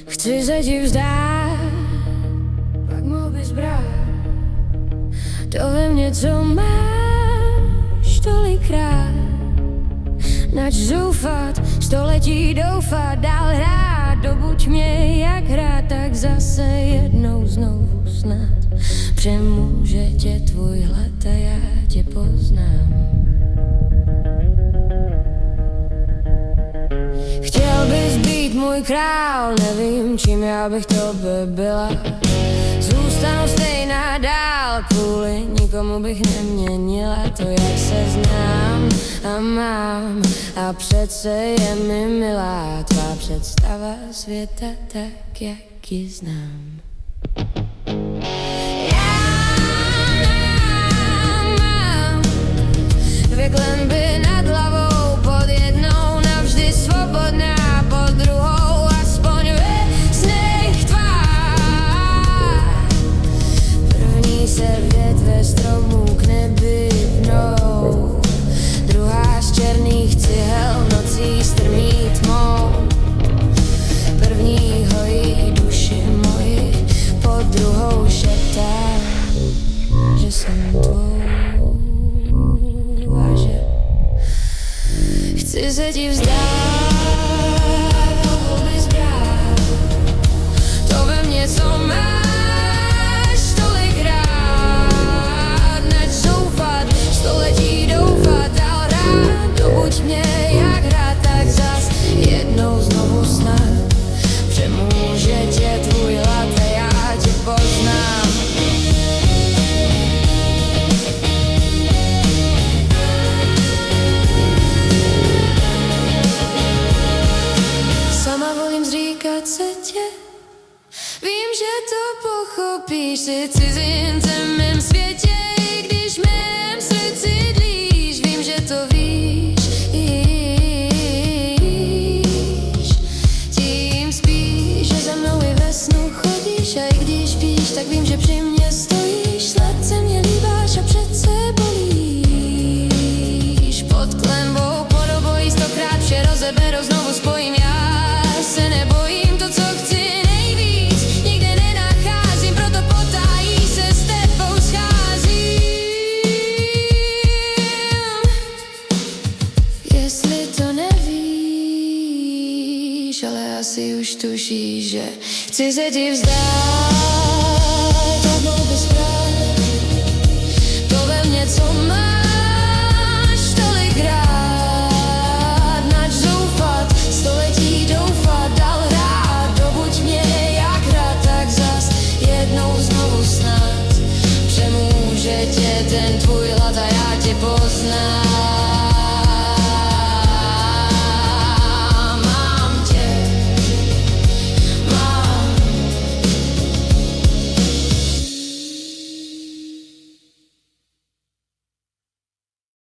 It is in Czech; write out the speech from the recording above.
Chci se ti vzdát, pak mohl bys brát to ve mně, co máš tolikrát. Nač zoufat, století doufat, dál hrát, dobuď mě jak hrát, tak zase jednou znovu snad přemůže tě tvůj hlad a já tě poznám. Chtěl bys být můj král, nevím, čím já bych tobě byla. Zůstanu stejná dál, kvůli nikomu bych neměnila to, jak se znám a mám. A přece je mi milá tvá představa světa tak, jak ji znám. Já mám dvě klenby nad hlavou, pod jednou navždy svobodná, pod druhou aspoň ve snech tvá. První se větve stromů k nebi pnou, druhá z černých cihel nocí strmý tmou. První hojí duši moji, pod druhou šeptá, že jsem tvou a že chci se ti vzdát, mohl bys brát to ve mně, co máš tolikrát. Nač zoufat, století doufat, dál rád, dobuď mě jak hrát, tak zas jednou znovu snad přemůže tě tvůj hlad a já tě poznám. Sama volím zříkat se tě, vím, že to pochopíš, jsi cizincem v mém světě, i když v mém srdci dlíš, vím, že to víš. Tím spíš, že za mnou i ve snu chodíš, a i když píš, tak vím, že při mně stojíš. Sladce mě líbáš a přece bolíš. Pod klenbou, pod obojí stokrát vše rozeberu, znovu spojím, já se nebojím, to, co chci nejvíc, nikde nenacházím, proto potájí se s tebou scházím. Jestli to nevíš, ale asi už tušíš, že chci se ti vzdát, tak mohl bys brát to ve mně, co máš tolikrát. Nač zoufat, století doufat, dál hrát, dobuď mě jak hrát, tak zas jednou znovu snad přemůže tě ten tvůj hlad a já tě poznám.